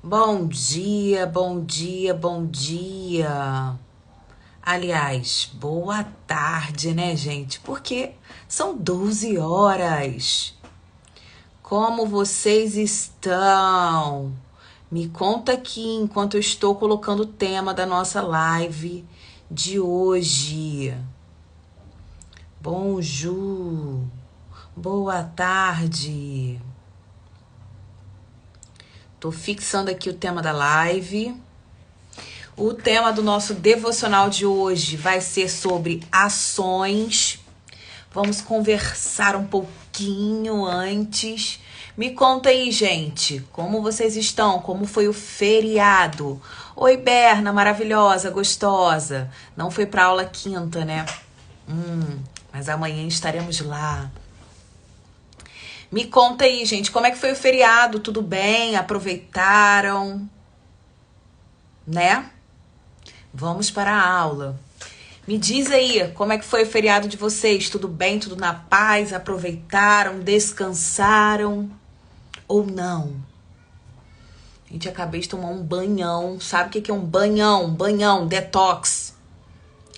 Bom dia, bom dia, bom dia. Aliás, boa tarde, né, gente? Porque são 12 horas. Como vocês estão? Me conta aqui enquanto eu estou colocando o tema da nossa live de hoje. Bonjour. Boa tarde. Tô fixando aqui o tema da live. O tema do nosso devocional de hoje vai ser sobre ações. Vamos conversar um pouquinho antes. Me conta aí, gente, como vocês estão? Como foi o feriado? Oi, Berna, maravilhosa, gostosa. Não foi pra aula quinta, né? Mas amanhã estaremos lá. Me conta aí, gente, como é que foi o feriado? Tudo bem? Aproveitaram? Né? Vamos para a aula. Me diz aí, como é que foi o feriado de vocês? Tudo bem? Tudo na paz? Aproveitaram? Descansaram? Ou não? Gente, acabei de tomar um banhão. Sabe o que é um banhão? Banhão, detox.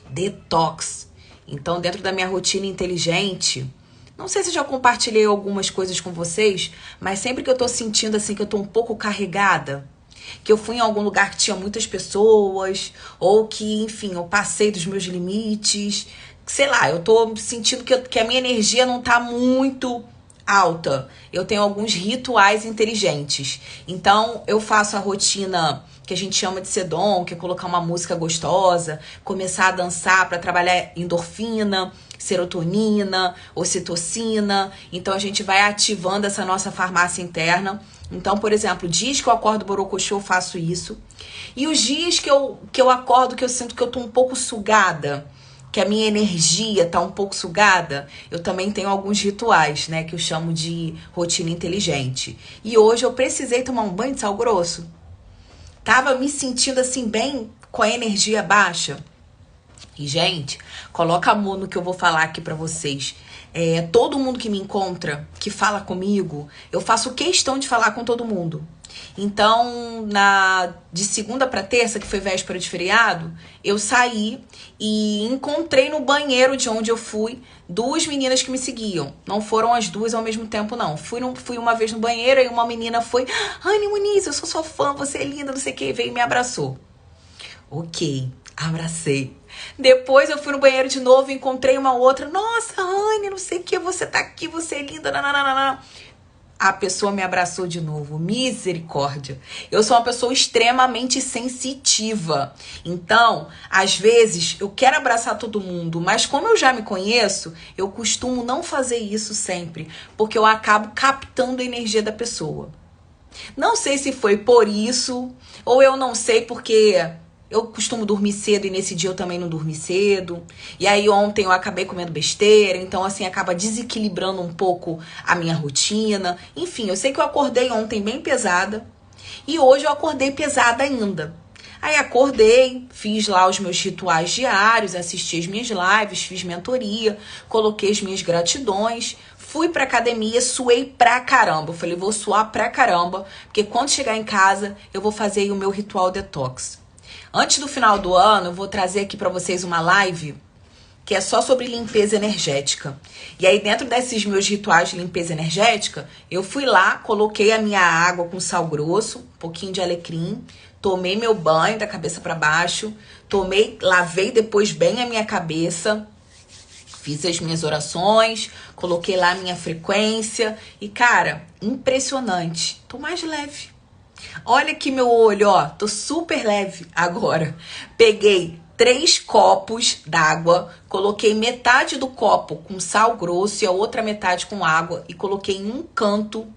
Detox. Então, dentro da minha rotina inteligente, não sei se já compartilhei algumas coisas com vocês, mas sempre que eu tô sentindo assim que eu tô um pouco carregada, que eu fui em algum lugar que tinha muitas pessoas, ou que, enfim, eu passei dos meus limites, sei lá, eu tô sentindo que a minha energia não tá muito alta. Eu tenho alguns rituais inteligentes. Então, eu faço a rotina que a gente chama de sedon, que é colocar uma música gostosa, começar a dançar para trabalhar endorfina, serotonina, ocitocina. Então, a gente vai ativando essa nossa farmácia interna. Então, por exemplo, dias que eu acordo borocochô, eu faço isso. E os dias que eu acordo, que eu sinto que eu tô um pouco sugada, que a minha energia tá um pouco sugada, eu também tenho alguns rituais, né, que eu chamo de rotina inteligente. E hoje eu precisei tomar um banho de sal grosso. Tava me sentindo assim bem com a energia baixa. E, gente, coloca amor no que eu vou falar aqui pra vocês. Todo mundo que me encontra, que fala comigo, eu faço questão de falar com todo mundo. Então, de segunda pra terça, que foi véspera de feriado, eu saí e encontrei no banheiro de onde eu fui duas meninas que me seguiam. Não foram as duas ao mesmo tempo, não. Fui uma vez no banheiro e uma menina foi: Rani Muniz, eu sou sua fã, você é linda, não sei o que, veio e me abraçou. Ok, abracei. Depois eu fui no banheiro de novo e encontrei uma outra. Nossa, Rani, não sei o que, você tá aqui, você é linda, nananana. A pessoa me abraçou de novo. Misericórdia. Eu sou uma pessoa extremamente sensitiva. Então, às vezes, eu quero abraçar todo mundo, mas como eu já me conheço, eu costumo não fazer isso sempre, porque eu acabo captando a energia da pessoa. Não sei se foi por isso, ou eu não sei porque eu costumo dormir cedo e nesse dia eu também não dormi cedo. E aí ontem eu acabei comendo besteira, então assim acaba desequilibrando um pouco a minha rotina. Enfim, eu sei que eu acordei ontem bem pesada e hoje eu acordei pesada ainda. Aí acordei, fiz lá os meus rituais diários, assisti as minhas lives, fiz mentoria, coloquei as minhas gratidões, fui pra academia, suei pra caramba. Eu falei, vou suar pra caramba, porque quando chegar em casa eu vou fazer aí o meu ritual detox. Antes do final do ano, eu vou trazer aqui pra vocês uma live que é só sobre limpeza energética. E aí, dentro desses meus rituais de limpeza energética, eu fui lá, coloquei a minha água com sal grosso, um pouquinho de alecrim, tomei meu banho da cabeça para baixo, lavei depois bem a minha cabeça, fiz as minhas orações, coloquei lá a minha frequência e, cara, impressionante. Tô mais leve. Olha aqui meu olho, ó, tô super leve agora. Peguei 3 copos d'água, coloquei metade do copo com sal grosso e a outra metade com água e coloquei em um canto,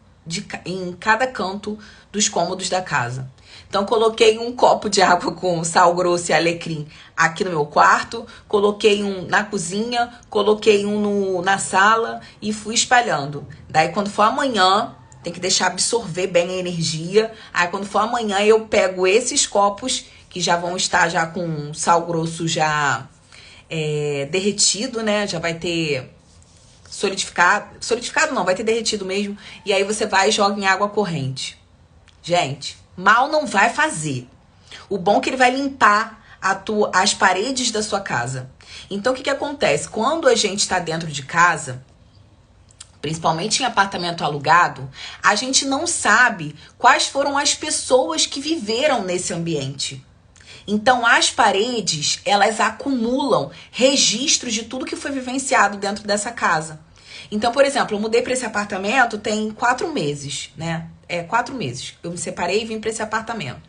em cada canto dos cômodos da casa. Então, coloquei um copo de água com sal grosso e alecrim aqui no meu quarto, coloquei um na cozinha, coloquei um na sala e fui espalhando. Daí, quando for amanhã, tem que deixar absorver bem a energia. Aí, quando for amanhã, eu pego esses copos que já vão estar já com sal grosso já derretido, né? Já vai ter solidificado não, vai ter derretido mesmo. E aí você vai e joga em água corrente. Gente, Mal não vai fazer. O bom é que ele vai limpar as paredes da sua casa. Então, o que acontece? Quando a gente está dentro de casa, principalmente em apartamento alugado, a gente não sabe quais foram as pessoas que viveram nesse ambiente. Então, as paredes, elas acumulam registros de tudo que foi vivenciado dentro dessa casa. Então, por exemplo, eu mudei para esse apartamento tem 4 meses, né? 4 meses. Eu me separei e vim para esse apartamento.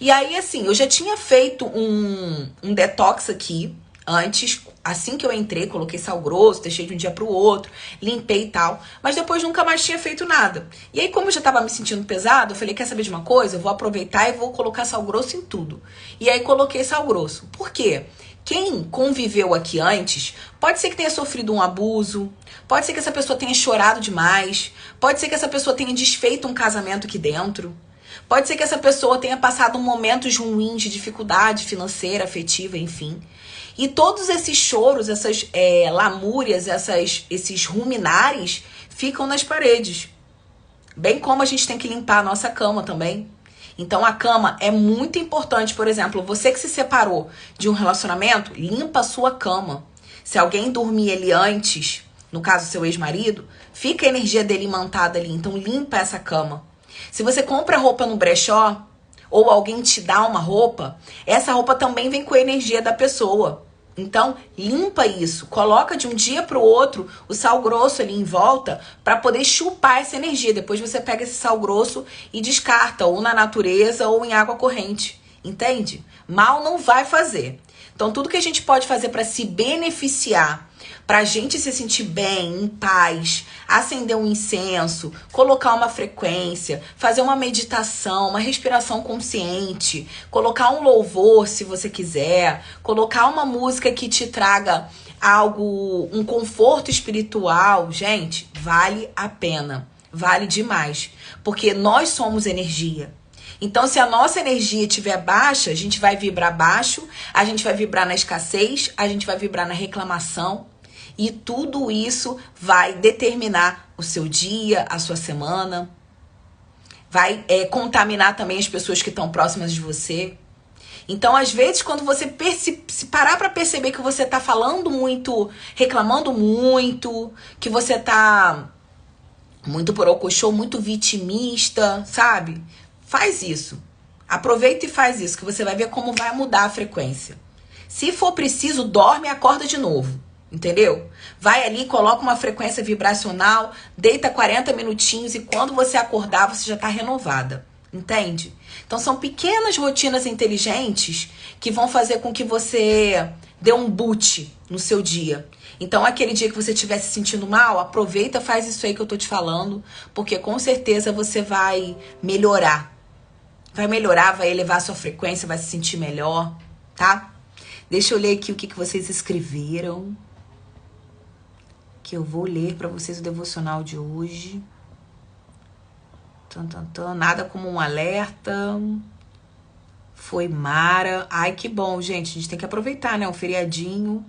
E aí, assim, eu já tinha feito um detox aqui antes, assim que eu entrei, coloquei sal grosso, deixei de um dia pro outro, limpei e tal, mas depois nunca mais tinha feito nada. E aí, como eu já tava me sentindo pesado, eu falei, quer saber de uma coisa? Eu vou aproveitar e vou colocar sal grosso em tudo. E aí, coloquei sal grosso. Por quê? Quem conviveu aqui antes, pode ser que tenha sofrido um abuso, pode ser que essa pessoa tenha chorado demais, pode ser que essa pessoa tenha desfeito um casamento aqui dentro, pode ser que essa pessoa tenha passado momentos ruins de dificuldade financeira, afetiva, enfim. E todos esses choros, essas lamúrias, esses ruminares ficam nas paredes. Bem como a gente tem que limpar a nossa cama também. Então a cama é muito importante. Por exemplo, você que se separou de um relacionamento, limpa a sua cama. Se alguém dormir ali antes, no caso seu ex-marido, fica a energia dele imantada ali. Então limpa essa cama. Se você compra roupa no brechó, ou alguém te dá uma roupa, essa roupa também vem com a energia da pessoa. Então, limpa isso. Coloca de um dia para o outro o sal grosso ali em volta para poder chupar essa energia. Depois você pega esse sal grosso e descarta, ou na natureza ou em água corrente. Entende? Mal não vai fazer. Então, tudo que a gente pode fazer para se beneficiar, para a gente se sentir bem, em paz, acender um incenso, colocar uma frequência, fazer uma meditação, uma respiração consciente, colocar um louvor se você quiser, colocar uma música que te traga algo, um conforto espiritual, gente, vale a pena, vale demais, porque nós somos energia. Então, se a nossa energia estiver baixa, a gente vai vibrar baixo, a gente vai vibrar na escassez, a gente vai vibrar na reclamação. E tudo isso vai determinar o seu dia, a sua semana. Vai contaminar também as pessoas que estão próximas de você. Então, às vezes, quando você se parar para perceber que você tá falando muito, reclamando muito, que você tá muito borocochô, muito vitimista, sabe? Faz isso. Aproveita e faz isso, que você vai ver como vai mudar a frequência. Se for preciso, dorme e acorda de novo. Entendeu? Vai ali, coloca uma frequência vibracional, deita 40 minutinhos e quando você acordar, você já tá renovada. Entende? Então são pequenas rotinas inteligentes que vão fazer com que você dê um boot no seu dia. Então aquele dia que você estiver se sentindo mal, aproveita, faz isso aí que eu tô te falando, porque com certeza você vai melhorar. Vai melhorar, vai elevar a sua frequência, vai se sentir melhor, tá? Deixa eu ler aqui o que vocês escreveram. Que eu vou ler para vocês o devocional de hoje. Nada como um alerta. Foi Mara. Ai, que bom, gente. A gente tem que aproveitar, né? Um feriadinho.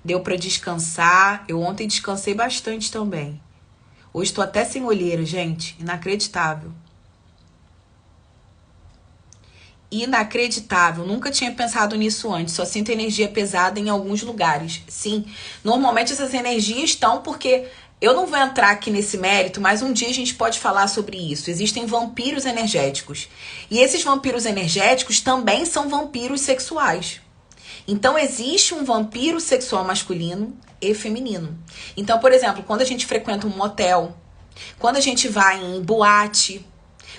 Deu para descansar. Eu ontem descansei bastante também. Hoje tô até sem olheira, gente. Inacreditável. Inacreditável, nunca tinha pensado nisso antes, só sinto energia pesada em alguns lugares. Sim, normalmente essas energias estão porque eu não vou entrar aqui nesse mérito, mas um dia a gente pode falar sobre isso. Existem vampiros energéticos e esses vampiros energéticos também são vampiros sexuais. Então existe um vampiro sexual masculino e feminino. Então, por exemplo, quando a gente frequenta um motel, quando a gente vai em boate,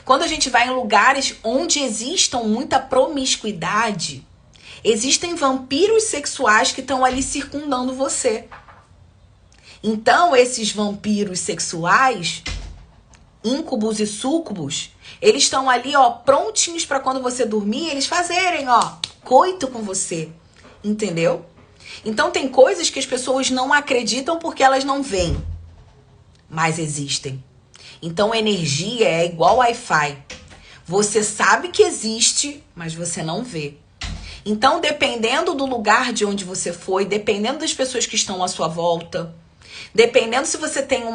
quando a gente vai em lugares onde existam muita promiscuidade, existem vampiros sexuais que estão ali circundando você. Então, esses vampiros sexuais, íncubos e súcubos, eles estão ali, ó, prontinhos para quando você dormir, eles fazerem, ó, coito com você. Entendeu? Então, tem coisas que as pessoas não acreditam porque elas não veem, mas existem. Então, energia é igual Wi-Fi. Você sabe que existe, mas você não vê. Então, dependendo do lugar de onde você foi, dependendo das pessoas que estão à sua volta, dependendo se você tem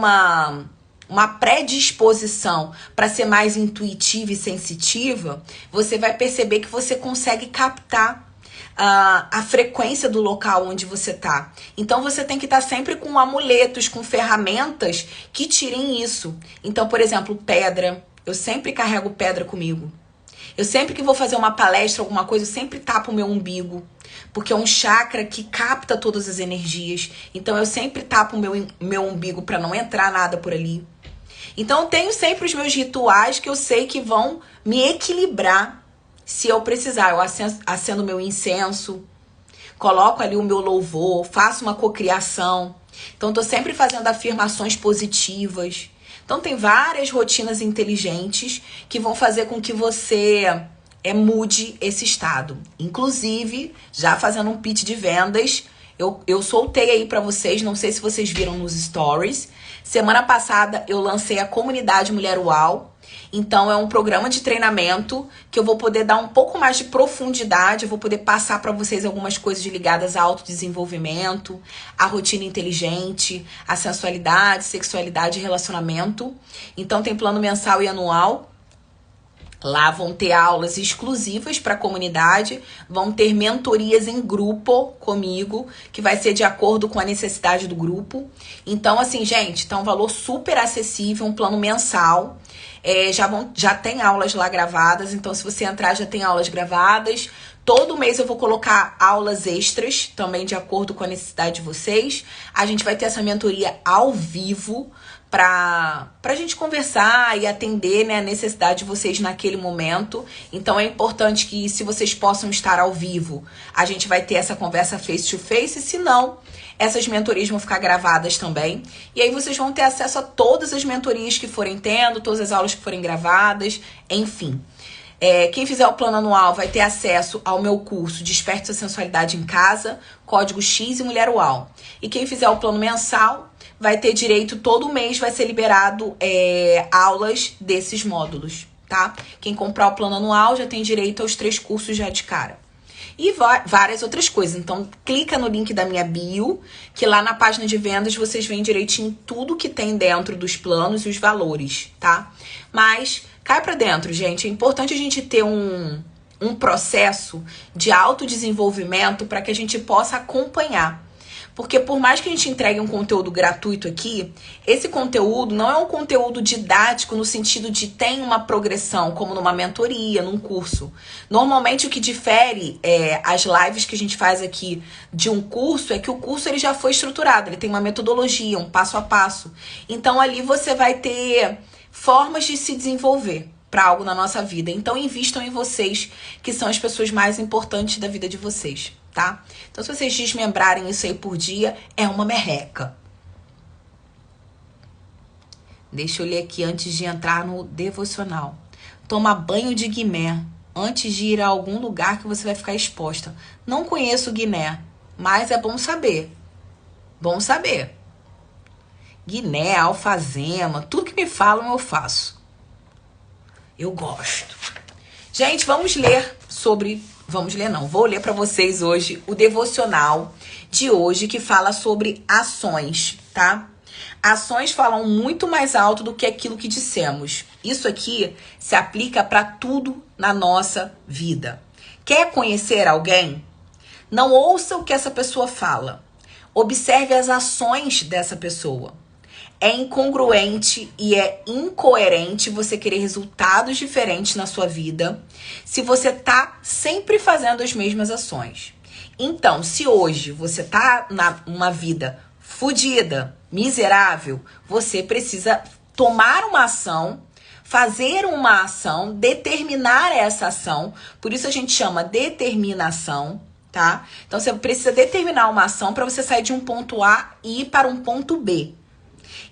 uma predisposição para ser mais intuitiva e sensitiva, você vai perceber que você consegue captar a frequência do local onde você tá. Então você tem que estar sempre com amuletos, com ferramentas que tirem isso. Então, por exemplo, pedra. Eu sempre carrego pedra comigo. Eu sempre que vou fazer uma palestra, alguma coisa, eu sempre tapo o meu umbigo. Porque é um chakra que capta todas as energias. Então eu sempre tapo o meu umbigo para não entrar nada por ali. Então eu tenho sempre os meus rituais que eu sei que vão me equilibrar se eu precisar. Eu acendo meu incenso, coloco ali o meu louvor, faço uma cocriação. Então tô sempre fazendo afirmações positivas. Então tem várias rotinas inteligentes que vão fazer com que você mude esse estado. Inclusive, já fazendo um pitch de vendas, eu soltei aí pra vocês, não sei se vocês viram nos stories. Semana passada eu lancei a comunidade Mulher Uau. Então é um programa de treinamento que eu vou poder dar um pouco mais de profundidade, eu vou poder passar para vocês algumas coisas ligadas a autodesenvolvimento, a rotina inteligente, a sensualidade, sexualidade e relacionamento. Então tem plano mensal e anual. Lá vão ter aulas exclusivas para a comunidade, vão ter mentorias em grupo comigo, que vai ser de acordo com a necessidade do grupo. Então, assim, gente, tá um valor super acessível, um plano mensal. Já tem aulas lá gravadas, então se você entrar já tem aulas gravadas. Todo mês eu vou colocar aulas extras, também de acordo com a necessidade de vocês. A gente vai ter essa mentoria ao vivo, pra gente conversar e atender, né, a necessidade de vocês naquele momento. Então é importante que, se vocês possam estar ao vivo, a gente vai ter essa conversa face to face, se não, essas mentorias vão ficar gravadas também. E aí vocês vão ter acesso a todas as mentorias que forem tendo, todas as aulas que forem gravadas, enfim. Quem fizer o plano anual vai ter acesso ao meu curso Desperte Sua Sensualidade em Casa, Código X e Mulher Uau. E quem fizer o plano mensal vai ter direito, todo mês vai ser liberado aulas desses módulos, tá? Quem comprar o plano anual já tem direito aos 3 cursos já de cara. E várias outras coisas. Então, clica no link da minha bio, que lá na página de vendas vocês veem direitinho tudo que tem dentro dos planos e os valores, tá? Mas cai pra dentro, gente. É importante a gente ter um processo de autodesenvolvimento para que a gente possa acompanhar. Porque por mais que a gente entregue um conteúdo gratuito aqui, esse conteúdo não é um conteúdo didático no sentido de tem uma progressão, como numa mentoria, num curso. Normalmente o que difere as lives que a gente faz aqui de um curso é que o curso ele já foi estruturado, ele tem uma metodologia, um passo a passo. Então ali você vai ter formas de se desenvolver para algo na nossa vida. Então invistam em vocês, que são as pessoas mais importantes da vida de vocês, tá? Então se vocês desmembrarem isso aí por dia, é uma merreca. Deixa eu ler aqui antes de entrar no devocional. Toma banho de Guiné antes de ir a algum lugar que você vai ficar exposta. Não conheço Guiné, mas é bom saber. Bom saber. Guiné, alfazema, tudo que me falam eu faço. Eu gosto. Gente, vamos ler sobre... Vamos ler não, vou ler para vocês hoje o devocional de hoje que fala sobre ações, tá? Ações falam muito mais alto do que aquilo que dissemos. Isso aqui se aplica para tudo na nossa vida. Quer conhecer alguém? Não ouça o que essa pessoa fala. Observe as ações dessa pessoa. É incongruente e é incoerente você querer resultados diferentes na sua vida se você tá sempre fazendo as mesmas ações. Então, se hoje você tá numa vida fodida, miserável, você precisa tomar uma ação, fazer uma ação, determinar essa ação. Por isso a gente chama determinação, tá? Então você precisa determinar uma ação para você sair de um ponto A e ir para um ponto B.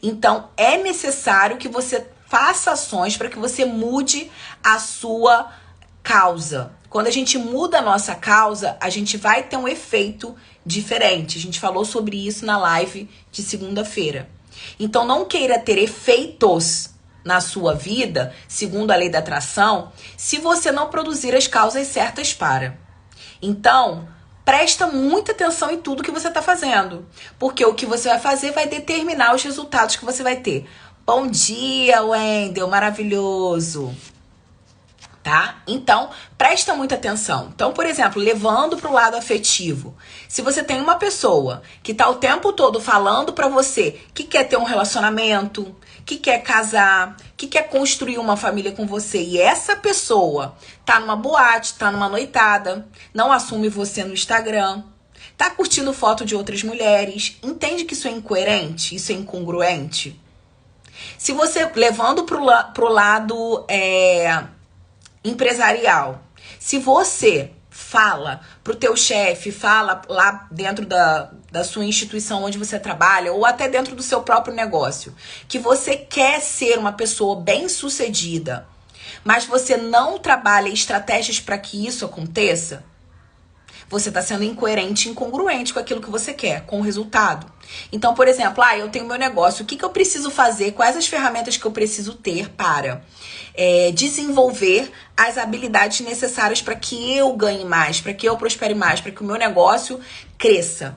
Então, é necessário que você faça ações para que você mude a sua causa. Quando a gente muda a nossa causa, a gente vai ter um efeito diferente. A gente falou sobre isso na live de segunda-feira. Então, não queira ter efeitos na sua vida, segundo a lei da atração, se você não produzir as causas certas para. Então, presta muita atenção em tudo que você está fazendo, porque o que você vai fazer vai determinar os resultados que você vai ter. Bom dia, Wendel, maravilhoso. Tá? Então, presta muita atenção. Então, por exemplo, levando para o lado afetivo. Se você tem uma pessoa que tá o tempo todo falando para você que quer ter um relacionamento, que quer casar, que quer construir uma família com você, e essa pessoa tá numa boate, tá numa noitada, não assume você no Instagram, tá curtindo foto de outras mulheres, entende que isso é incoerente, isso é incongruente? Se você, levando pro lado empresarial, se você fala pro teu chefe, fala lá dentro da sua instituição onde você trabalha, ou até dentro do seu próprio negócio, que você quer ser uma pessoa bem-sucedida, mas você não trabalha estratégias para que isso aconteça, você está sendo incoerente e incongruente com aquilo que você quer, com o resultado. Então, por exemplo, eu tenho meu negócio, o que eu preciso fazer, quais as ferramentas que eu preciso ter para desenvolver as habilidades necessárias para que eu ganhe mais, para que eu prospere mais, para que o meu negócio cresça.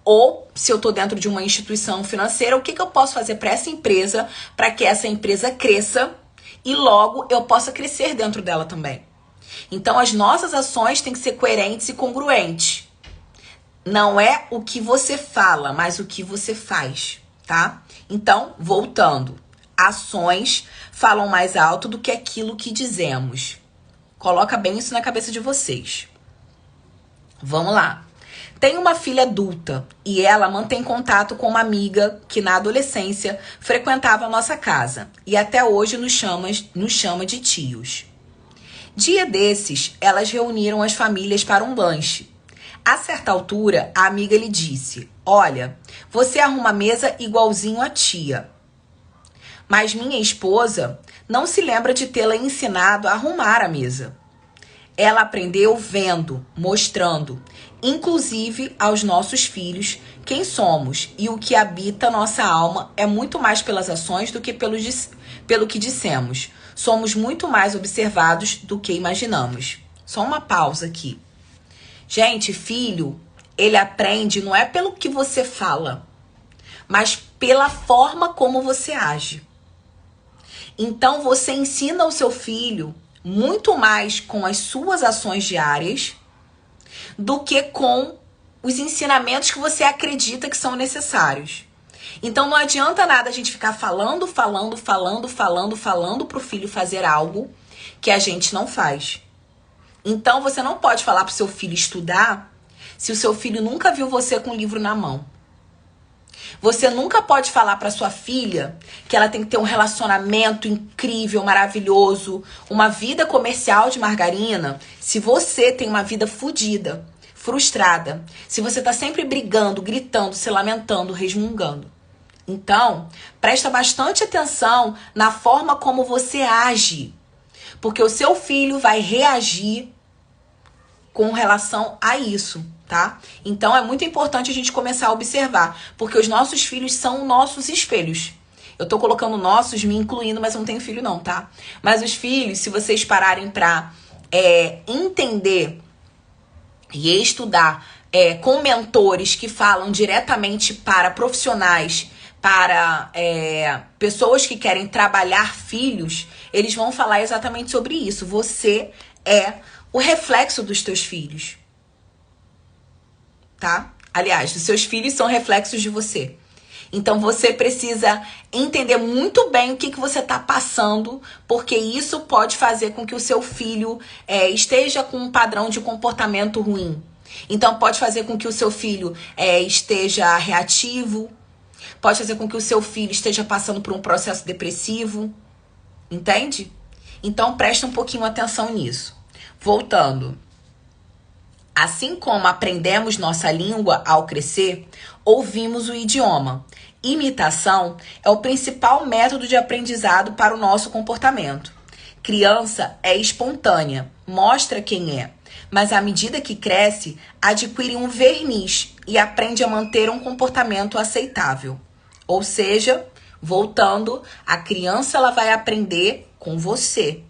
Ou, se eu estou dentro de uma instituição financeira, o que eu posso fazer para essa empresa, para que essa empresa cresça e logo eu possa crescer dentro dela também. Então, as nossas ações têm que ser coerentes e congruentes. Não é o que você fala, mas o que você faz, tá? Então, voltando. Ações falam mais alto do que aquilo que dizemos. Coloca bem isso na cabeça de vocês. Vamos lá. Tenho uma filha adulta e ela mantém contato com uma amiga que na adolescência frequentava a nossa casa e até hoje nos chama de tios. Dia desses, elas reuniram as famílias para um lanche. A certa altura, a amiga lhe disse: olha, você arruma a mesa igualzinho a tia. Mas minha esposa não se lembra de tê-la ensinado a arrumar a mesa. Ela aprendeu vendo, mostrando, inclusive aos nossos filhos, quem somos e o que habita nossa alma é muito mais pelas ações do que pelo que dissemos. Somos muito mais observados do que imaginamos. Só uma pausa aqui. Gente, filho, ele aprende não é pelo que você fala, mas pela forma como você age. Então, você ensina o seu filho muito mais com as suas ações diárias do que com os ensinamentos que você acredita que são necessários. Então, não adianta nada a gente ficar falando pro filho fazer algo que a gente não faz. Então, você não pode falar pro seu filho estudar se o seu filho nunca viu você com o livro na mão. Você nunca pode falar para sua filha que ela tem que ter um relacionamento incrível, maravilhoso, uma vida comercial de margarina, se você tem uma vida fodida, frustrada, se você tá sempre brigando, gritando, se lamentando, resmungando. Então, presta bastante atenção na forma como você age, porque o seu filho vai reagir com relação a isso, tá? Então, é muito importante a gente começar a observar, porque os nossos filhos são nossos espelhos. Eu tô colocando nossos, me incluindo, mas eu não tenho filho não, tá? Mas os filhos, se vocês pararem pra entender e estudar com mentores que falam diretamente para profissionais, para pessoas que querem trabalhar filhos, eles vão falar exatamente sobre isso. Você é o reflexo dos teus filhos, tá? Aliás, os seus filhos são reflexos de você. Então, você precisa entender muito bem o que você está passando, porque isso pode fazer com que o seu filho esteja com um padrão de comportamento ruim. Então, pode fazer com que o seu filho esteja reativo, pode fazer com que o seu filho esteja passando por um processo depressivo, entende? Então, presta um pouquinho atenção nisso. Voltando. Assim como aprendemos nossa língua ao crescer, ouvimos o idioma. Imitação é o principal método de aprendizado para o nosso comportamento. Criança é espontânea, mostra quem é, mas à medida que cresce, adquire um verniz e aprende a manter um comportamento aceitável. Ou seja, voltando, a criança ela vai aprender com você.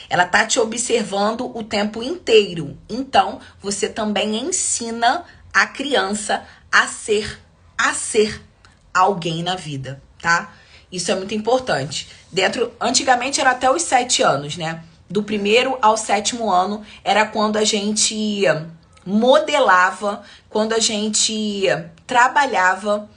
Ela tá te observando o tempo inteiro. Então, você também ensina a criança a ser alguém na vida, tá? Isso é muito importante. Antigamente era até os 7 anos, né? Do 1º ao 7º ano era quando a gente modelava, quando a gente trabalhava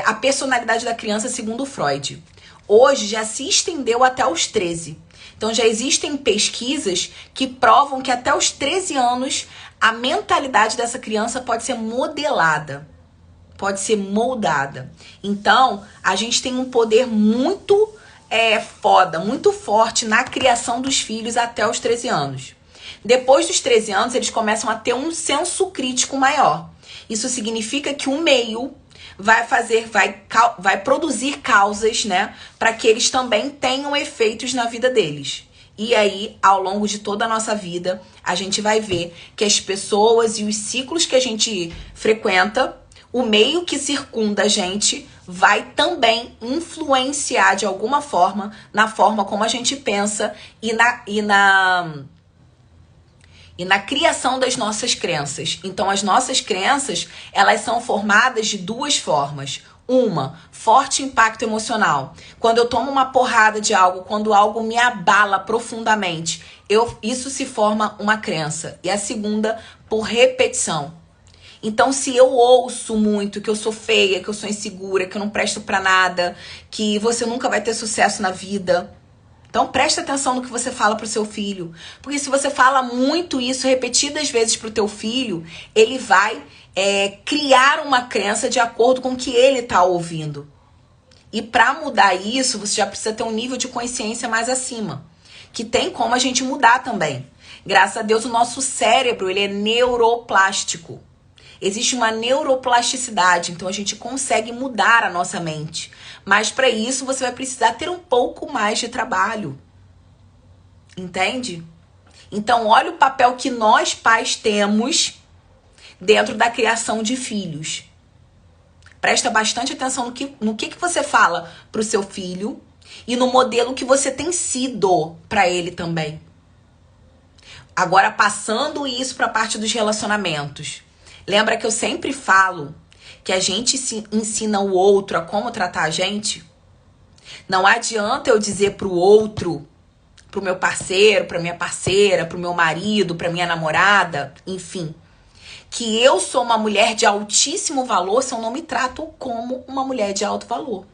a personalidade da criança segundo Freud. Hoje já se estendeu até os 13. Então já existem pesquisas que provam que até os 13 anos a mentalidade dessa criança pode ser modelada, pode ser moldada. Então a gente tem um poder muito muito forte na criação dos filhos até os 13 anos. Depois dos 13 anos, eles começam a ter um senso crítico maior. Isso significa que o meio vai produzir causas, né, para que eles também tenham efeitos na vida deles. E aí, ao longo de toda a nossa vida, a gente vai ver que as pessoas e os ciclos que a gente frequenta, o meio que circunda a gente, vai também influenciar de alguma forma na forma como a gente pensa e na criação das nossas crenças. Então, as nossas crenças, elas são formadas de 2 formas. Uma, forte impacto emocional. Quando eu tomo uma porrada de algo, quando algo me abala profundamente, isso se forma uma crença. E a segunda, por repetição. Então, se eu ouço muito que eu sou feia, que eu sou insegura, que eu não presto pra nada, que você nunca vai ter sucesso na vida, então presta atenção no que você fala pro seu filho. Porque se você fala muito isso repetidas vezes pro teu filho, ele vai criar uma crença de acordo com o que ele tá ouvindo. E para mudar isso, você já precisa ter um nível de consciência mais acima, que tem como a gente mudar também. Graças a Deus, o nosso cérebro, ele é neuroplástico. Existe uma neuroplasticidade, então a gente consegue mudar a nossa mente. Mas para isso você vai precisar ter um pouco mais de trabalho. Entende? Então olha o papel que nós pais temos dentro da criação de filhos. Presta bastante atenção no que você fala pro seu filho e no modelo que você tem sido para ele também. Agora passando isso para a parte dos relacionamentos. Lembra que eu sempre falo que a gente ensina o outro a como tratar a gente? Não adianta eu dizer pro outro, pro meu parceiro, pra minha parceira, pro meu marido, pra minha namorada, enfim, que eu sou uma mulher de altíssimo valor se eu não me trato como uma mulher de alto valor.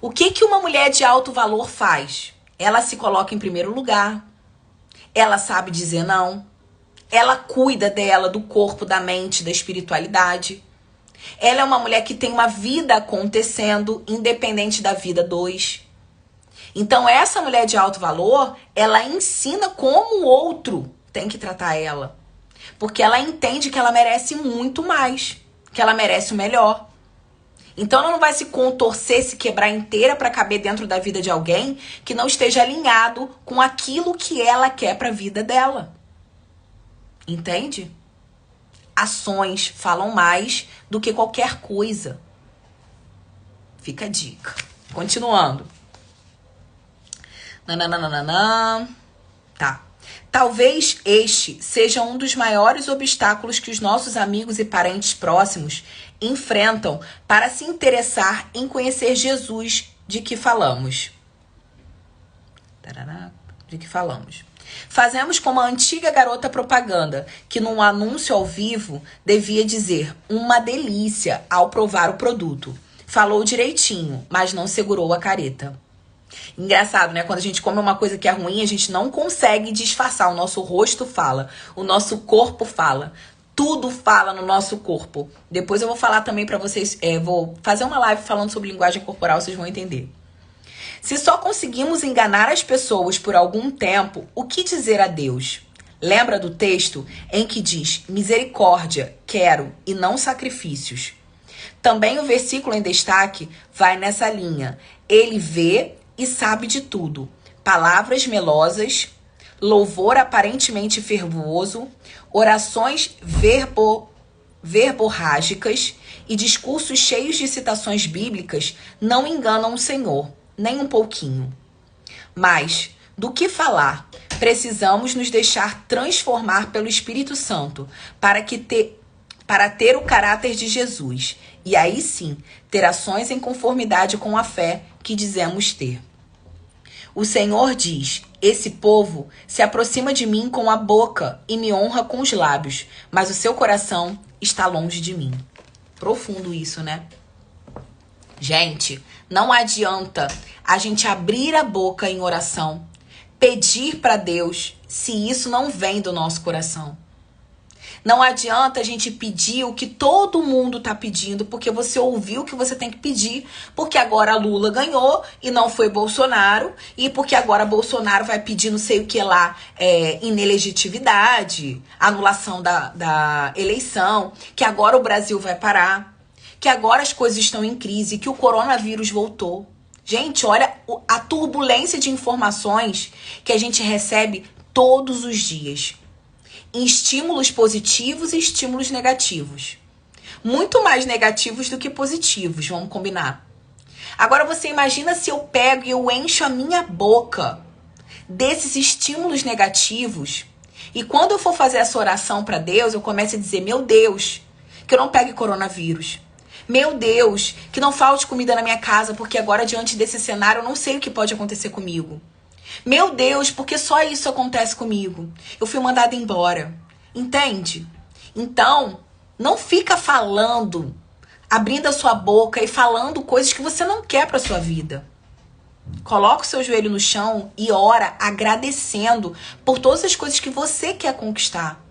O que uma mulher de alto valor faz? Ela se coloca em primeiro lugar, ela sabe dizer não, ela cuida dela, do corpo, da mente, da espiritualidade. Ela é uma mulher que tem uma vida acontecendo, independente da vida dos. Então, essa mulher de alto valor, ela ensina como o outro tem que tratar ela. Porque ela entende que ela merece muito mais, que ela merece o melhor. Então, ela não vai se contorcer, se quebrar inteira para caber dentro da vida de alguém que não esteja alinhado com aquilo que ela quer para a vida dela. Entende? Ações falam mais do que qualquer coisa. Fica a dica. Continuando. Nananana. Tá. Talvez este seja um dos maiores obstáculos que os nossos amigos e parentes próximos enfrentam para se interessar em conhecer Jesus de que falamos. De que falamos. Fazemos como a antiga garota propaganda, que num anúncio ao vivo devia dizer uma delícia ao provar o produto. Falou direitinho, mas não segurou a careta. Engraçado, né? Quando a gente come uma coisa que é ruim, a gente não consegue disfarçar. O nosso rosto fala, o nosso corpo fala. Tudo fala no nosso corpo. Depois eu vou falar também pra vocês, vou fazer uma live falando sobre linguagem corporal, vocês vão entender. Se só conseguimos enganar as pessoas por algum tempo, o que dizer a Deus? Lembra do texto em que diz, misericórdia, quero e não sacrifícios. Também o versículo em destaque vai nessa linha. Ele vê e sabe de tudo. Palavras melosas, louvor aparentemente fervoroso, orações verborrágicas e discursos cheios de citações bíblicas não enganam o Senhor, nem um pouquinho. Mas, do que falar, precisamos nos deixar transformar pelo Espírito Santo para ter o caráter de Jesus E aí sim, ter ações em conformidade com a fé que dizemos ter. O Senhor diz: esse povo se aproxima de mim com a boca e me honra com os lábios, mas o seu coração está longe de mim. Profundo isso, né? Gente, não adianta a gente abrir a boca em oração, pedir para Deus, se isso não vem do nosso coração. Não adianta a gente pedir o que todo mundo tá pedindo, porque você ouviu o que você tem que pedir, porque agora Lula ganhou e não foi Bolsonaro, e porque agora Bolsonaro vai pedir não sei o que lá, inelegitimidade, anulação da eleição, que agora o Brasil vai parar, que agora as coisas estão em crise, que o coronavírus voltou. Gente, olha a turbulência de informações que a gente recebe todos os dias. Estímulos positivos e estímulos negativos. Muito mais negativos do que positivos, vamos combinar. Agora você imagina se eu pego e eu encho a minha boca desses estímulos negativos e quando eu for fazer essa oração para Deus, eu começo a dizer: meu Deus, que eu não pegue coronavírus. Meu Deus, que não falte comida na minha casa, porque agora diante desse cenário eu não sei o que pode acontecer comigo. Meu Deus, porque só isso acontece comigo. Eu fui mandada embora. Entende? Então, não fica falando, abrindo a sua boca e falando coisas que você não quer para sua vida. Coloca o seu joelho no chão e ora agradecendo por todas as coisas que você quer conquistar.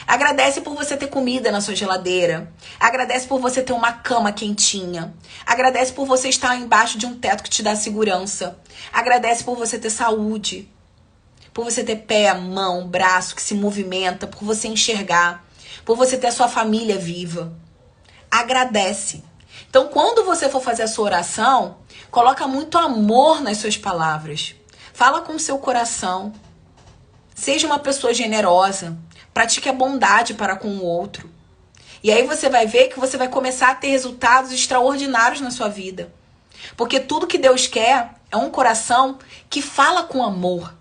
Agradece por você ter comida na sua geladeira. Agradece por você ter uma cama quentinha. Agradece por você estar embaixo de um teto que te dá segurança. Agradece por você ter saúde. Por você ter pé, mão, braço que se movimenta. Por você enxergar. Por você ter a sua família viva. Agradece. Então, quando você for fazer a sua oração, coloca muito amor nas suas palavras. Fala com o seu coração. Seja uma pessoa generosa. Pratique a bondade para com o outro. E aí você vai ver que você vai começar a ter resultados extraordinários na sua vida. Porque tudo que Deus quer é um coração que fala com amor,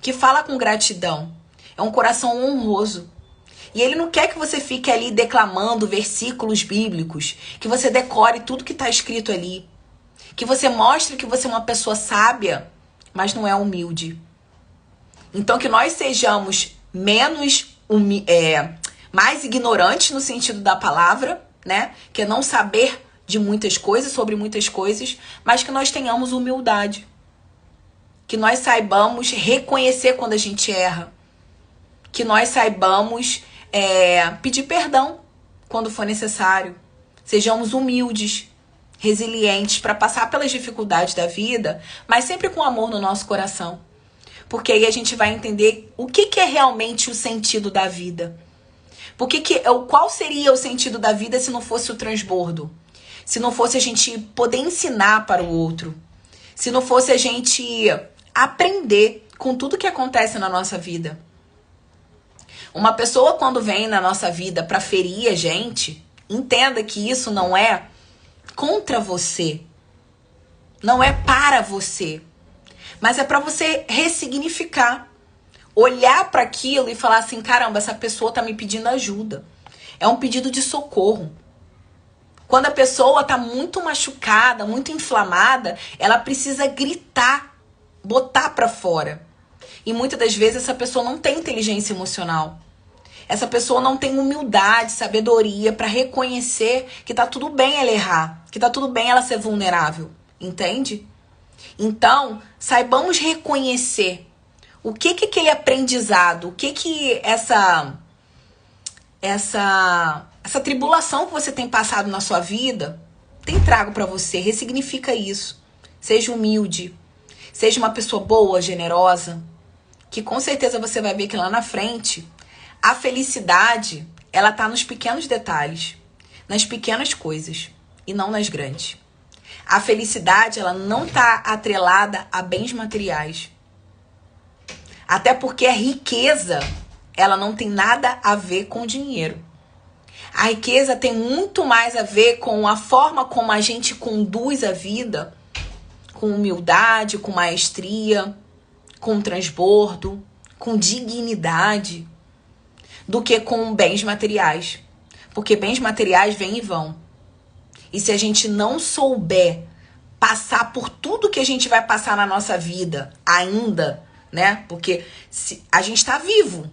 que fala com gratidão. É um coração honroso. E Ele não quer que você fique ali declamando versículos bíblicos, que você decore tudo que está escrito ali, que você mostre que você é uma pessoa sábia, mas não é humilde. Então que nós sejamos mais ignorantes no sentido da palavra, né? Que é não saber de muitas coisas, sobre muitas coisas, mas que nós tenhamos humildade. Que nós saibamos reconhecer quando a gente erra. Que nós saibamos pedir perdão quando for necessário. Sejamos humildes, resilientes para passar pelas dificuldades da vida, mas sempre com amor no nosso coração. Porque aí a gente vai entender o que é realmente o sentido da vida. Qual seria o sentido da vida se não fosse o transbordo? Se não fosse a gente poder ensinar para o outro? Se não fosse a gente aprender com tudo que acontece na nossa vida? Uma pessoa quando vem na nossa vida para ferir a gente, entenda que isso não é contra você. Não é para você. Mas é para você ressignificar. Olhar para aquilo e falar assim: caramba, essa pessoa tá me pedindo ajuda. É um pedido de socorro. Quando a pessoa tá muito machucada, muito inflamada, ela precisa gritar, botar para fora. E muitas das vezes essa pessoa não tem inteligência emocional. Essa pessoa não tem humildade, sabedoria para reconhecer que tá tudo bem ela errar, que tá tudo bem ela ser vulnerável. Entende? Então, saibamos reconhecer o que aquele aprendizado, o que essa tribulação que você tem passado na sua vida tem trago para você. Ressignifica isso. Seja humilde. Seja uma pessoa boa, generosa, que com certeza você vai ver que lá na frente a felicidade, ela tá nos pequenos detalhes, nas pequenas coisas e não nas grandes. A felicidade, ela não tá atrelada a bens materiais. Até porque a riqueza, ela não tem nada a ver com dinheiro. A riqueza tem muito mais a ver com a forma como a gente conduz a vida, com humildade, com maestria, com transbordo, com dignidade, do que com bens materiais. Porque bens materiais vêm e vão. e se a gente não souber passar por tudo que a gente vai passar na nossa vida ainda, né? Porque a gente tá vivo.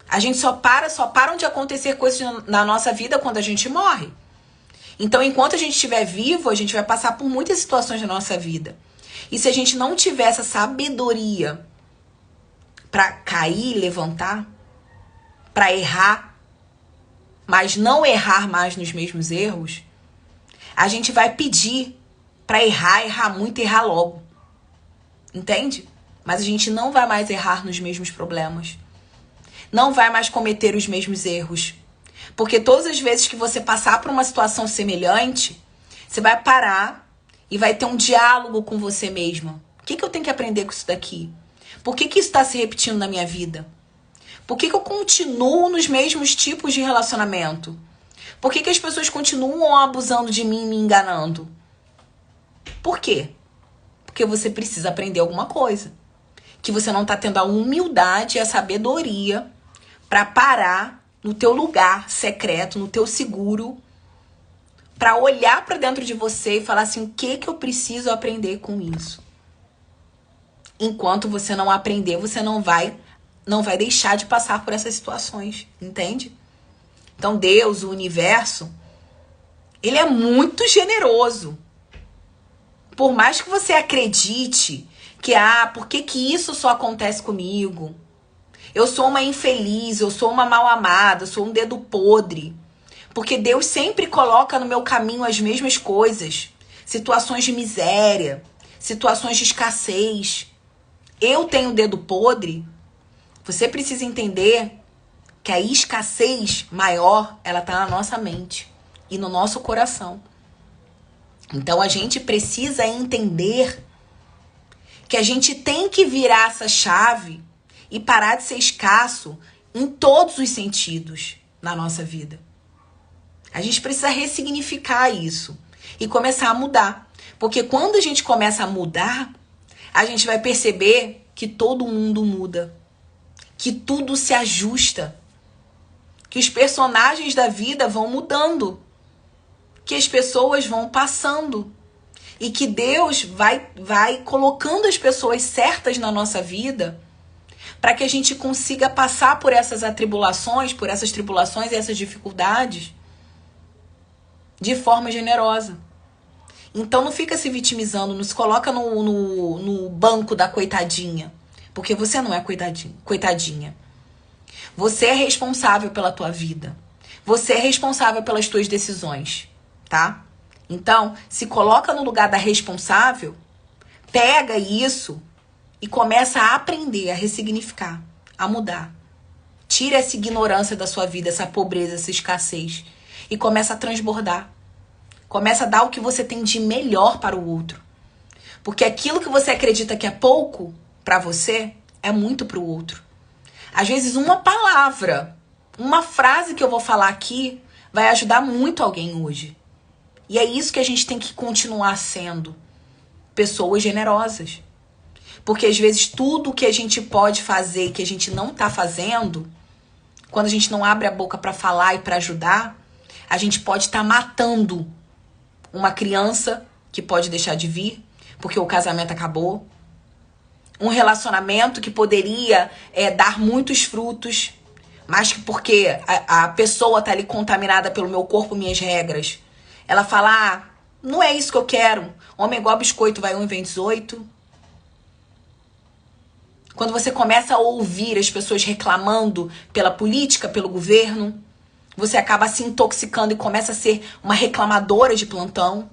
A gente só param de acontecer coisas na nossa vida quando a gente morre. Então, enquanto a gente estiver vivo, a gente vai passar por muitas situações na nossa vida. E se a gente não tiver essa sabedoria para cair e levantar, para errar, mas não errar mais nos mesmos erros, a gente vai pedir para errar muito, errar logo. Entende? Mas a gente não vai mais errar nos mesmos problemas. Não vai mais cometer os mesmos erros. Porque todas as vezes que você passar por uma situação semelhante, você vai parar e vai ter um diálogo com você mesma. O que eu tenho que aprender com isso daqui? Por que isso está se repetindo na minha vida? Por que eu continuo nos mesmos tipos de relacionamento? Por que as pessoas continuam abusando de mim e me enganando? Por quê? Porque você precisa aprender alguma coisa. Que você não está tendo a humildade e a sabedoria para parar no teu lugar secreto, no teu seguro, para olhar para dentro de você e falar assim, o que eu preciso aprender com isso? Enquanto você não aprender, você não vai deixar de passar por essas situações, entende? Então Deus, o universo, ele é muito generoso. Por mais que você acredite que, por que isso só acontece comigo? Eu sou uma infeliz, eu sou uma mal amada, eu sou um dedo podre. Porque Deus sempre coloca no meu caminho as mesmas coisas. Situações de miséria, situações de escassez. Eu tenho dedo podre. Você precisa entender que a escassez maior, ela tá na nossa mente e no nosso coração. Então a gente precisa entender que a gente tem que virar essa chave e parar de ser escasso em todos os sentidos na nossa vida. A gente precisa ressignificar isso e começar a mudar. Porque quando a gente começa a mudar, a gente vai perceber que todo mundo muda, que tudo se ajusta, que os personagens da vida vão mudando, que as pessoas vão passando e que Deus vai colocando as pessoas certas na nossa vida para que a gente consiga passar por essas atribulações, por essas tribulações e essas dificuldades de forma generosa. Então não fica se vitimizando, não se coloca no banco da coitadinha, porque você não é coitadinha. Você é responsável pela tua vida. Você é responsável pelas tuas decisões, tá? Então, se coloca no lugar da responsável, pega isso e começa a aprender, a ressignificar, a mudar. Tira essa ignorância da sua vida, essa pobreza, essa escassez e começa a transbordar. Começa a dar o que você tem de melhor para o outro. Porque aquilo que você acredita que é pouco para você, é muito para o outro. Às vezes uma palavra, uma frase que eu vou falar aqui vai ajudar muito alguém hoje. E é isso que a gente tem que continuar sendo. Pessoas generosas. Porque às vezes tudo que a gente pode fazer e que a gente não tá fazendo, quando a gente não abre a boca para falar e para ajudar, a gente pode estar matando uma criança que pode deixar de vir, porque o casamento acabou. Um relacionamento que poderia dar muitos frutos, mas que porque a pessoa tá ali contaminada pelo meu corpo, minhas regras, ela fala, não é isso que eu quero. Homem igual biscoito, vai 1 e vem 18. Quando você começa a ouvir as pessoas reclamando pela política, pelo governo, você acaba se intoxicando e começa a ser uma reclamadora de plantão.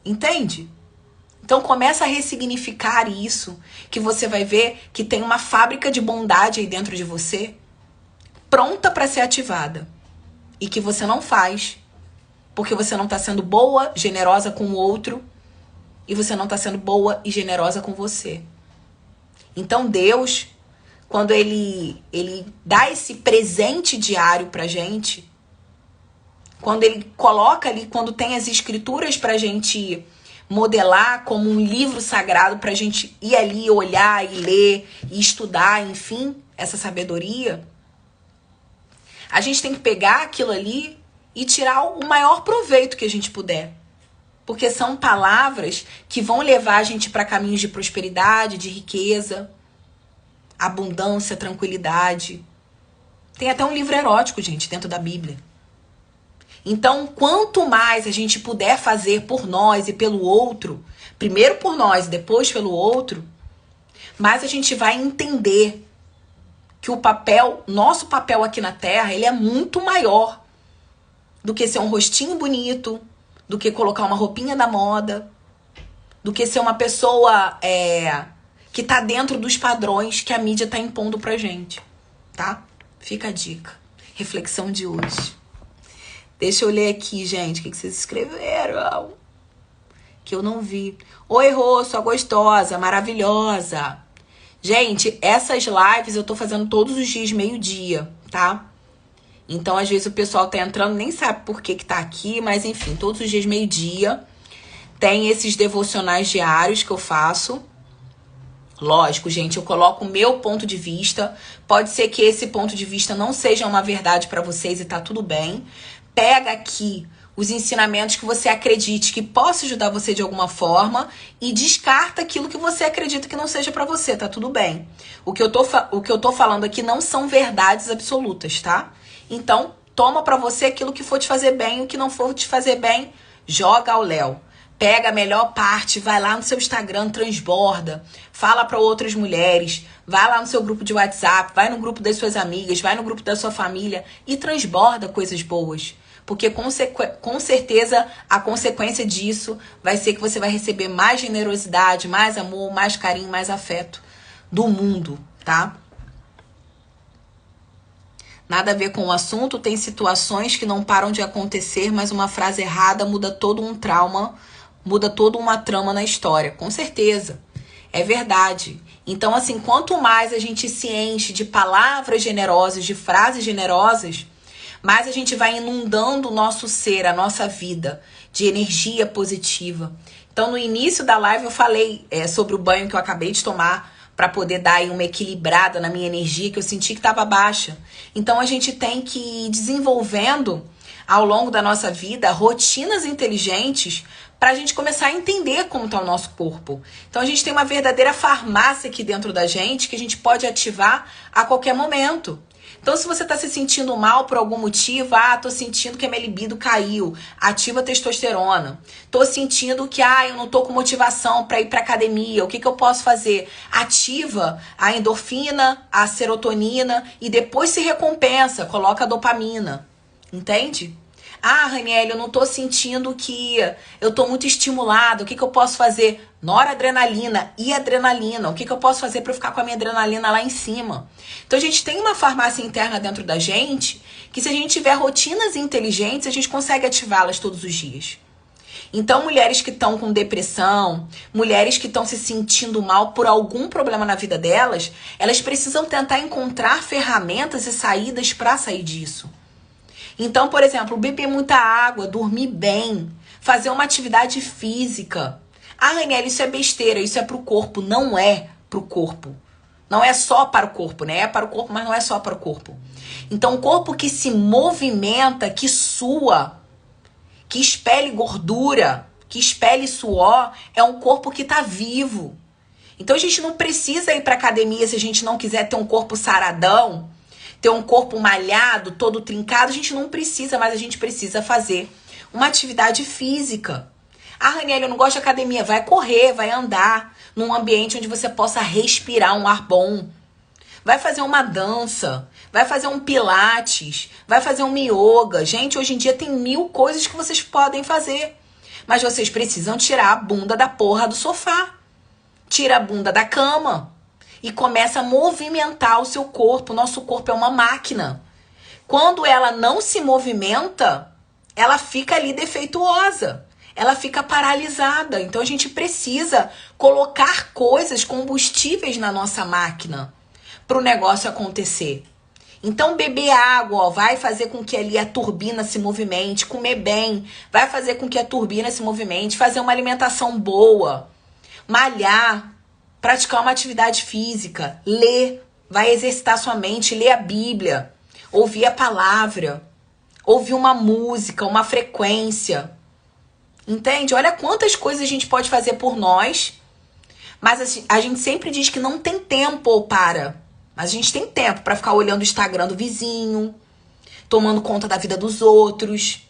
Entende? Então começa a ressignificar isso, que você vai ver que tem uma fábrica de bondade aí dentro de você, pronta para ser ativada. E que você não faz, porque você não está sendo boa, generosa com o outro, e você não está sendo boa e generosa com você. Então Deus, quando ele dá esse presente diário pra gente, quando ele coloca ali, quando tem as escrituras pra gente modelar como um livro sagrado pra gente ir ali olhar e ler e estudar, enfim, essa sabedoria, a gente tem que pegar aquilo ali e tirar o maior proveito que a gente puder. Porque são palavras que vão levar a gente para caminhos de prosperidade, de riqueza, abundância, tranquilidade. Tem até um livro erótico, gente, dentro da Bíblia. Então, quanto mais a gente puder fazer por nós e pelo outro, primeiro por nós, depois pelo outro, mais a gente vai entender que nosso papel aqui na Terra, ele é muito maior do que ser um rostinho bonito, do que colocar uma roupinha da moda, do que ser uma pessoa que tá dentro dos padrões que a mídia tá impondo pra gente, tá? Fica a dica. Reflexão de hoje. Deixa eu ler aqui, gente, o que vocês escreveram. Que eu não vi. Oi, Rô, sua gostosa, maravilhosa. Gente, essas lives eu tô fazendo todos os dias, meio-dia, tá? Então, às vezes, o pessoal tá entrando, nem sabe por que tá aqui, mas enfim, todos os dias, meio-dia. Tem esses devocionais diários que eu faço. Lógico, gente, eu coloco o meu ponto de vista. Pode ser que esse ponto de vista não seja uma verdade pra vocês e tá tudo bem. Pega aqui os ensinamentos que você acredite que possa ajudar você de alguma forma e descarta aquilo que você acredita que não seja pra você, tá tudo bem. O que eu tô falando aqui não são verdades absolutas, tá? Então, toma pra você aquilo que for te fazer bem, o que não for te fazer bem, joga ao léu. Pega a melhor parte, vai lá no seu Instagram, transborda, fala pra outras mulheres, vai lá no seu grupo de WhatsApp, vai no grupo das suas amigas, vai no grupo da sua família e transborda coisas boas. Porque com certeza a consequência disso vai ser que você vai receber mais generosidade, mais amor, mais carinho, mais afeto do mundo, tá? Nada a ver com o assunto, tem situações que não param de acontecer, mas uma frase errada muda todo um trauma, muda toda uma trama na história. Com certeza, é verdade. Então, assim, quanto mais a gente se enche de palavras generosas, de frases generosas, mais a gente vai inundando o nosso ser, a nossa vida, de energia positiva. Então, no início da live eu falei sobre o banho que eu acabei de tomar para poder dar aí uma equilibrada na minha energia, que eu senti que estava baixa. Então, a gente tem que ir desenvolvendo, ao longo da nossa vida, rotinas inteligentes para a gente começar a entender como está o nosso corpo. Então, a gente tem uma verdadeira farmácia aqui dentro da gente que a gente pode ativar a qualquer momento. Então, se você está se sentindo mal por algum motivo, tô sentindo que a minha libido caiu, ativa a testosterona. Tô sentindo que, eu não tô com motivação para ir pra academia, o que eu posso fazer? Ativa a endorfina, a serotonina e depois se recompensa, coloca a dopamina. Entende? Raniele, eu não tô sentindo que eu tô muito estimulada, o que eu posso fazer? Noradrenalina e adrenalina, o que eu posso fazer para eu ficar com a minha adrenalina lá em cima? Então a gente tem uma farmácia interna dentro da gente, que se a gente tiver rotinas inteligentes, a gente consegue ativá-las todos os dias. Então mulheres que estão com depressão, mulheres que estão se sentindo mal por algum problema na vida delas, elas precisam tentar encontrar ferramentas e saídas para sair disso. Então, por exemplo, beber muita água, dormir bem, fazer uma atividade física. Raniele, isso é besteira, isso é pro corpo. Não é pro corpo. Não é só para o corpo, né? É para o corpo, mas não é só para o corpo. Então, o corpo que se movimenta, que sua, que expele gordura, que expele suor, é um corpo que tá vivo. Então, a gente não precisa ir pra academia se a gente não quiser ter um corpo saradão, ter um corpo malhado, todo trincado, a gente não precisa, mas a gente precisa fazer uma atividade física. Raniele, eu não gosto de academia. Vai correr, vai andar num ambiente onde você possa respirar um ar bom. Vai fazer uma dança, vai fazer um pilates, vai fazer um yoga. Gente, hoje em dia tem 1000 coisas que vocês podem fazer. Mas vocês precisam tirar a bunda da porra do sofá. Tira a bunda da cama. E começa a movimentar o seu corpo. O nosso corpo é uma máquina. Quando ela não se movimenta, ela fica ali defeituosa. Ela fica paralisada. Então a gente precisa colocar coisas, combustíveis na nossa máquina para o negócio acontecer. Então beber água, vai fazer com que ali a turbina se movimente. Comer bem vai fazer com que a turbina se movimente. Fazer uma alimentação boa. Malhar. Praticar uma atividade física, ler, vai exercitar sua mente, ler a Bíblia, ouvir a palavra, ouvir uma música, uma frequência. Entende? Olha quantas coisas a gente pode fazer por nós, mas assim, a gente sempre diz que não tem tempo para. Mas a gente tem tempo para ficar olhando o Instagram do vizinho, tomando conta da vida dos outros,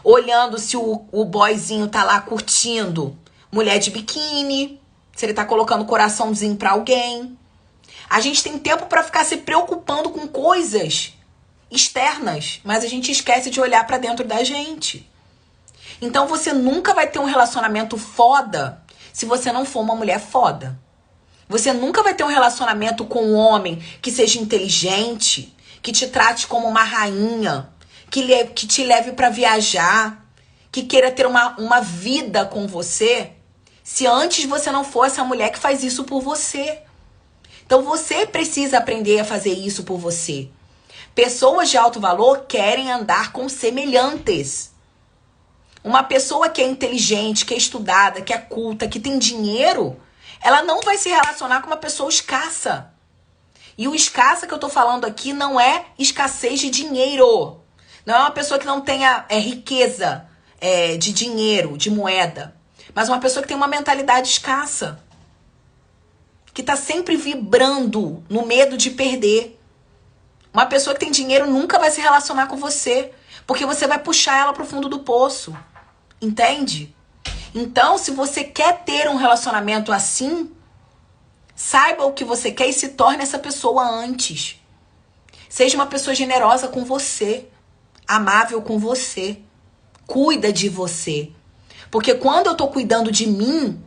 olhando se o boyzinho tá lá curtindo mulher de biquíni, se ele tá colocando coraçãozinho pra alguém. A gente tem tempo pra ficar se preocupando com coisas externas, mas a gente esquece de olhar pra dentro da gente. Então você nunca vai ter um relacionamento foda se você não for uma mulher foda. Você nunca vai ter um relacionamento com um homem que seja inteligente, que te trate como uma rainha, que te leve pra viajar, que queira ter uma vida com você, se antes você não for essa mulher que faz isso por você. Então você precisa aprender a fazer isso por você. Pessoas de alto valor querem andar com semelhantes. Uma pessoa que é inteligente, que é estudada, que é culta, que tem dinheiro, ela não vai se relacionar com uma pessoa escassa. E o escassa que eu tô falando aqui não é escassez de dinheiro. Não é uma pessoa que não tenha riqueza de dinheiro, de moeda. Mas uma pessoa que tem uma mentalidade escassa. Que tá sempre vibrando no medo de perder. Uma pessoa que tem dinheiro nunca vai se relacionar com você. Porque você vai puxar ela pro fundo do poço. Entende? Então, se você quer ter um relacionamento assim, saiba o que você quer e se torne essa pessoa antes. Seja uma pessoa generosa com você. Amável com você. Cuida de você. Porque quando eu tô cuidando de mim,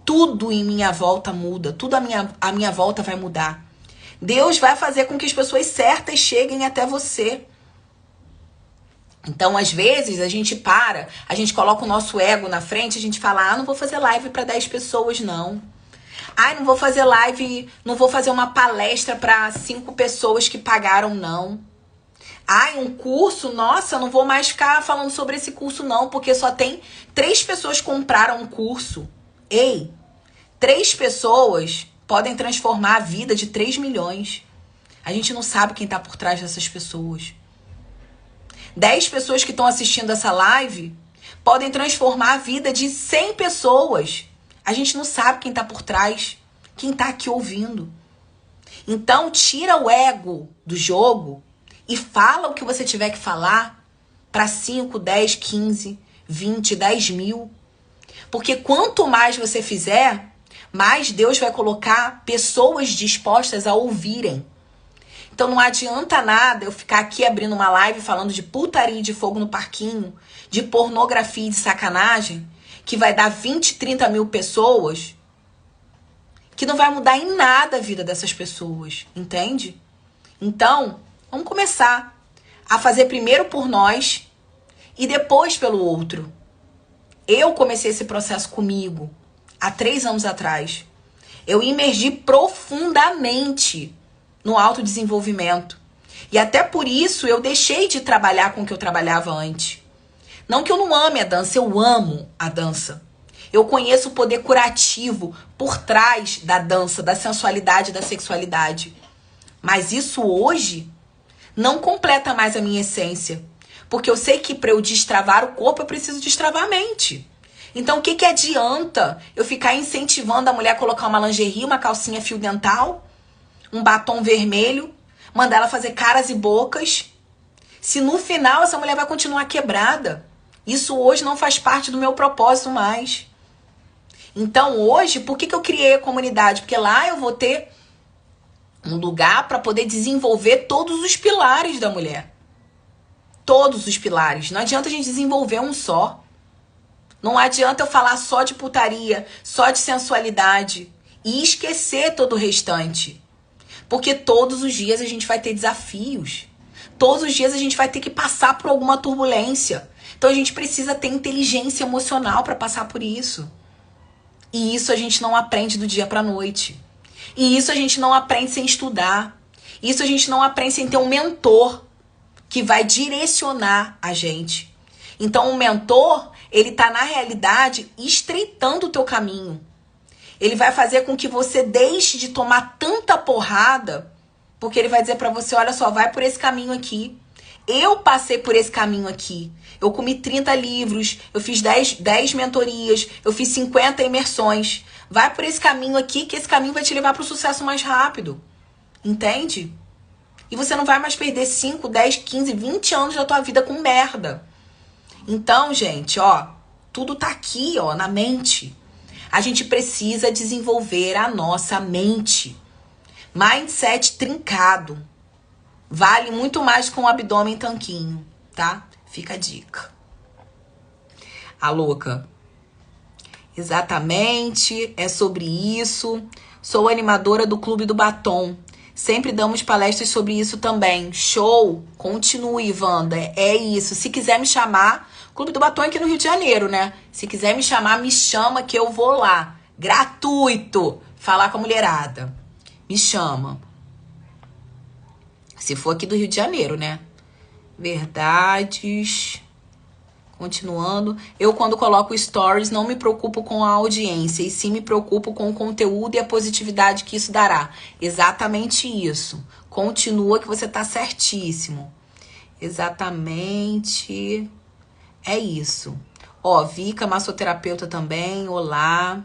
tudo em minha volta muda. Tudo à minha volta vai mudar. Deus vai fazer com que as pessoas certas cheguem até você. Então, às vezes, a gente coloca o nosso ego na frente, a gente fala, não vou fazer live para 10 pessoas, não. Não vou fazer live, não vou fazer uma palestra para 5 pessoas que pagaram, não. Um curso, nossa, não vou mais ficar falando sobre esse curso, não, porque só tem 3 pessoas que compraram um curso. 3 pessoas podem transformar a vida de 3 milhões. A gente não sabe quem tá por trás dessas pessoas. 10 pessoas que estão assistindo essa live podem transformar a vida de 100 pessoas. A gente não sabe quem tá por trás, quem tá aqui ouvindo. Então, tira o ego do jogo e fala o que você tiver que falar para 5, 10, 15, 20, 10 mil. Porque quanto mais você fizer, mais Deus vai colocar pessoas dispostas a ouvirem. Então não adianta nada eu ficar aqui abrindo uma live falando de putaria e de fogo no parquinho, de pornografia e de sacanagem, que vai dar 20, 30 mil pessoas, que não vai mudar em nada a vida dessas pessoas, entende? Então, vamos começar a fazer primeiro por nós e depois pelo outro. Eu comecei esse processo comigo há 3 anos atrás. Eu imergi profundamente no autodesenvolvimento. E até por isso eu deixei de trabalhar com o que eu trabalhava antes. Não que eu não ame a dança, eu amo a dança. Eu conheço o poder curativo por trás da dança, da sensualidade, da sexualidade. Mas isso hoje não completa mais a minha essência. Porque eu sei que para eu destravar o corpo, eu preciso destravar a mente. Então o que adianta eu ficar incentivando a mulher a colocar uma lingerie, uma calcinha fio dental, um batom vermelho, mandar ela fazer caras e bocas, se no final essa mulher vai continuar quebrada? Isso hoje não faz parte do meu propósito mais. Então hoje, por que eu criei a comunidade? Porque lá eu vou ter um lugar para poder desenvolver todos os pilares da mulher. Todos os pilares. Não adianta a gente desenvolver um só. Não adianta eu falar só de putaria, só de sensualidade e esquecer todo o restante. Porque todos os dias a gente vai ter desafios. Todos os dias a gente vai ter que passar por alguma turbulência. Então a gente precisa ter inteligência emocional para passar por isso. E isso a gente não aprende do dia para noite. E isso a gente não aprende sem estudar. Isso a gente não aprende sem ter um mentor que vai direcionar a gente. Então o mentor, ele tá na realidade estreitando o teu caminho. Ele vai fazer com que você deixe de tomar tanta porrada, porque ele vai dizer pra você, olha só, vai por esse caminho aqui. Eu passei por esse caminho aqui. Eu comi 30 livros, eu fiz 10 mentorias, eu fiz 50 imersões. Vai por esse caminho aqui, que esse caminho vai te levar para o sucesso mais rápido. Entende? E você não vai mais perder 5, 10, 15, 20 anos da tua vida com merda. Então, gente, ó, tudo tá aqui, ó, na mente. A gente precisa desenvolver a nossa mente. Mindset trincado. Vale muito mais com o abdômen tanquinho, tá? Fica a dica. A louca. Exatamente, é sobre isso. Sou animadora do Clube do Batom. Sempre damos palestras sobre isso também. Show! Continue, Wanda. É isso. Se quiser me chamar, Clube do Batom é aqui no Rio de Janeiro, né? Se quiser me chamar, me chama que eu vou lá. Gratuito. Falar com a mulherada. Me chama. Se for aqui do Rio de Janeiro, né? Verdades. Continuando. Eu, quando coloco stories, não me preocupo com a audiência, e sim me preocupo com o conteúdo e a positividade que isso dará. Exatamente isso. Continua que você tá certíssimo. Exatamente. É isso. Ó, Vika, massoterapeuta também. Olá.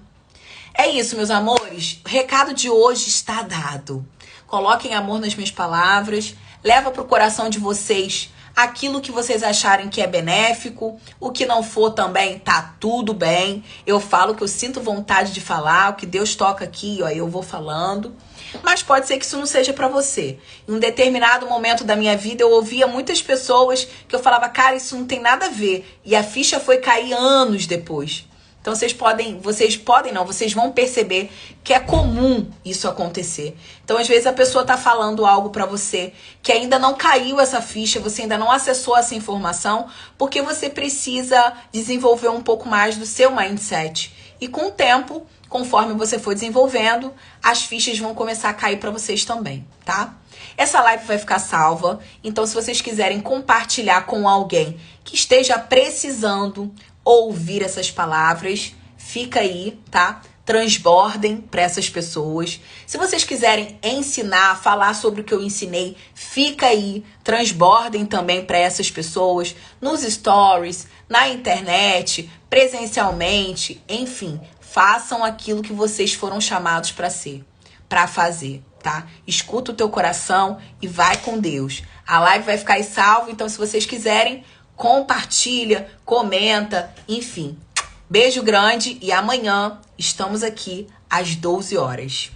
É isso, meus amores. O recado de hoje está dado. Coloquem amor nas minhas palavras. Leva pro coração de vocês aquilo que vocês acharem que é benéfico. O que não for também, tá tudo bem. Eu falo o que eu sinto vontade de falar. O que Deus toca aqui, ó, eu vou falando. Mas pode ser que isso não seja pra você. Em um determinado momento da minha vida, eu ouvia muitas pessoas que eu falava, cara, isso não tem nada a ver. E a ficha foi cair anos depois. Então vocês vão perceber que é comum isso acontecer. Então às vezes a pessoa tá falando algo pra você que ainda não caiu essa ficha, você ainda não acessou essa informação, porque você precisa desenvolver um pouco mais do seu mindset. E com o tempo, conforme você for desenvolvendo, as fichas vão começar a cair pra vocês também, tá? Essa live vai ficar salva, então se vocês quiserem compartilhar com alguém que esteja precisando ouvir essas palavras, fica aí, tá? Transbordem para essas pessoas. Se vocês quiserem ensinar, falar sobre o que eu ensinei, fica aí, transbordem também para essas pessoas, nos stories, na internet, presencialmente, enfim, façam aquilo que vocês foram chamados para ser, para fazer, tá? Escuta o teu coração e vai com Deus. A live vai ficar aí salva, então se vocês quiserem, compartilha, comenta, enfim. Beijo grande e amanhã estamos aqui às 12 horas.